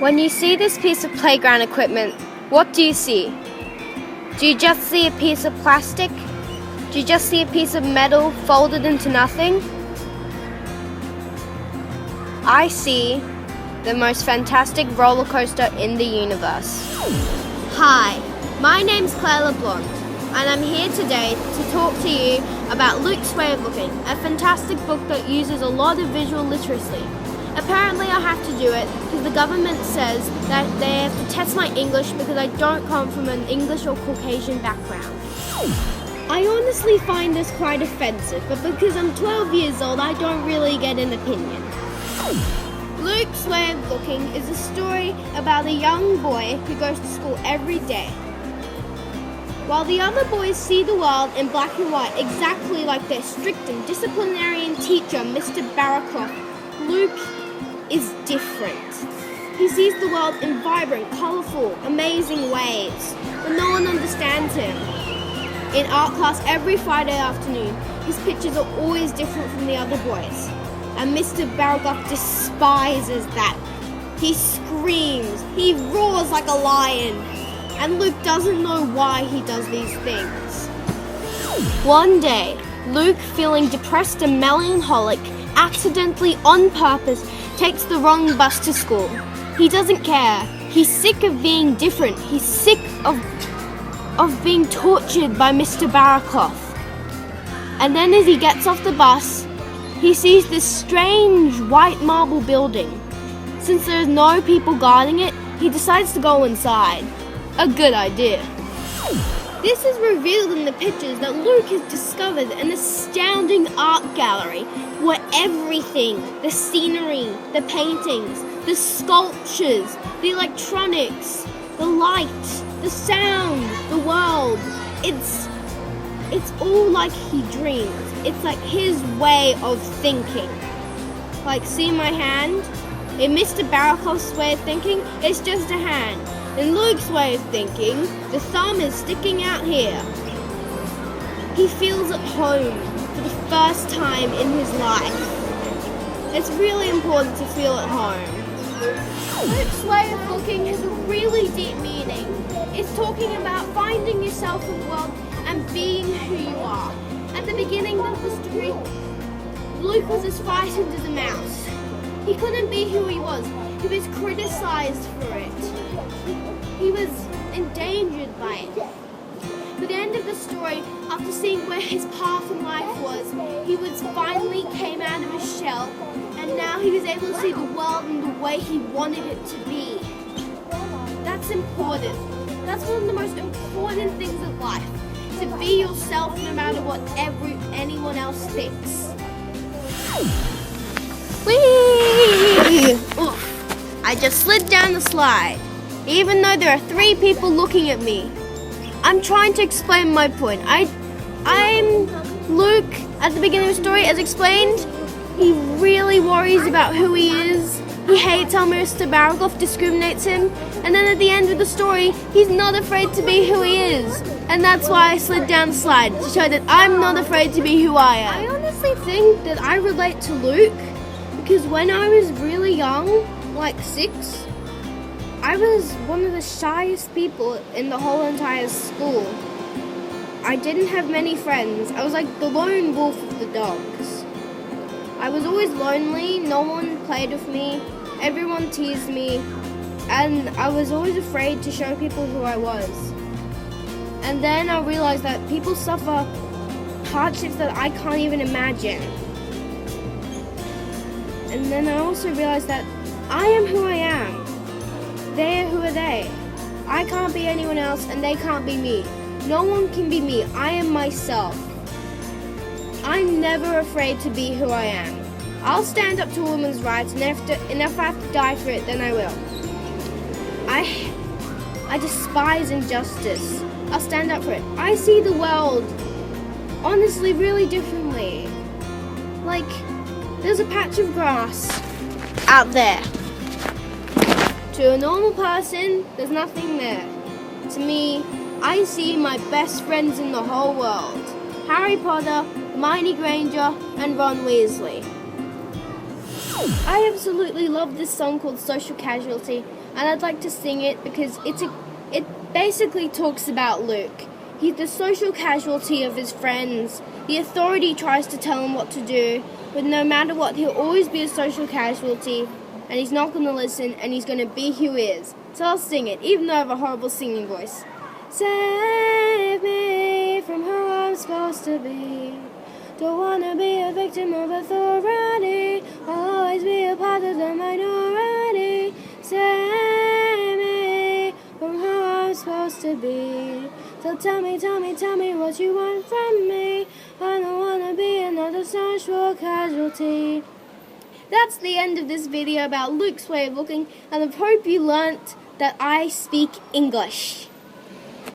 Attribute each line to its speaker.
Speaker 1: When you see this piece of playground equipment, what do you see? Do you just see a piece of plastic? Do you just see a piece of metal folded into nothing? I see the most fantastic roller coaster in the universe. Hi, my name's Claire Blond, and I'm here today to talk to you about Luke's Way of Looking, a fantastic book that uses a lot of visual literacy. Apparently I have to do it because the government says that they have to test my English because I don't come from an English or Caucasian background. I honestly find this quite offensive, but because I'm 12 years old, I don't really get an opinion. Luke's Way of Looking is a story about a young boy who goes to school every day. While the other boys see the world in black and white exactly like their strict and disciplinarian teacher, Mr. Barraclough, Luke is different. He sees the world in vibrant, colourful, amazing ways, but no one understands him. In art class every Friday afternoon, his pictures are always different from the other boys, and Mr. Barraclough despises that. He screams, he roars like a lion, and Luke doesn't know why he does these things. One day, Luke, feeling depressed and melancholic, accidentally, on purpose, takes the wrong bus to school. He doesn't care. He's sick of being different. He's sick of being tortured by Mr. Barraclough. And then as he gets off the bus, he sees this strange white marble building. Since there's no people guarding it, he decides to go inside. A good idea. This is revealed in the pictures that Luke has discovered an astounding art gallery where everything, the scenery, the paintings, the sculptures, the electronics, the light, the sound, the world, it's all like he dreams. It's like his way of thinking. Like, see my hand? In Mr. Barraclough's way of thinking, it's just a hand. In Luke's way of thinking, the thumb is sticking out here. He feels at home for the first time in his life. It's really important to feel at home. Luke's way of looking has a really deep meaning. It's talking about finding yourself in the world and being who you are. At the beginning of the story, Luke was as frightened as a mouse. He couldn't be who he was. He was criticized for it. He was endangered by it. By the end of the story, after seeing where his path in life was, he finally came out of his shell, and now he was able to see the world in the way he wanted it to be. That's important. That's one of the most important things in life, to be yourself no matter what anyone else thinks. Whee! Oof. I just slid down the slide, even though there are 3 people looking at me. I'm trying to explain my point. I'm Luke. At the beginning of the story, as explained, he really worries about who he is. He hates how Mr. Barraclough discriminates him. And then at the end of the story, he's not afraid to be who he is. And that's why I slid down the slide, to show that I'm not afraid to be who I am. I honestly think that I relate to Luke, because when I was really young, like 6, I was one of the shyest people in the whole entire school. I didn't have many friends. I was like the lone wolf of the dogs. I was always lonely, no one played with me, everyone teased me, and I was always afraid to show people who I was. And then I realized that people suffer hardships that I can't even imagine. And then I also realized that I am who I am. They are who are they. I can't be anyone else and they can't be me. No one can be me. I am myself. I'm never afraid to be who I am. I'll stand up to women's rights, and if I have to die for it, then I will. I despise injustice. I'll stand up for it. I see the world, honestly, really differently. Like, there's a patch of grass out there. To a normal person, there's nothing there. To me, I see my best friends in the whole world. Harry Potter, Hermione Granger, and Ron Weasley. I absolutely love this song called Social Casualty and I'd like to sing it because it basically talks about Luke. He's the social casualty of his friends. The authority tries to tell him what to do, but no matter what, he'll always be a social casualty, and he's not going to listen, and he's going to be who he is. So I'll sing it, even though I have a horrible singing voice. Save me from who I'm supposed to be. Don't wanna be a victim of authority. I'll always be a part of the minority. Save me from who I'm supposed to be. So tell me what you want from me. I don't wanna be another social casualty. That's the end of this video about Luke's way of looking, and I hope you learnt that I speak English.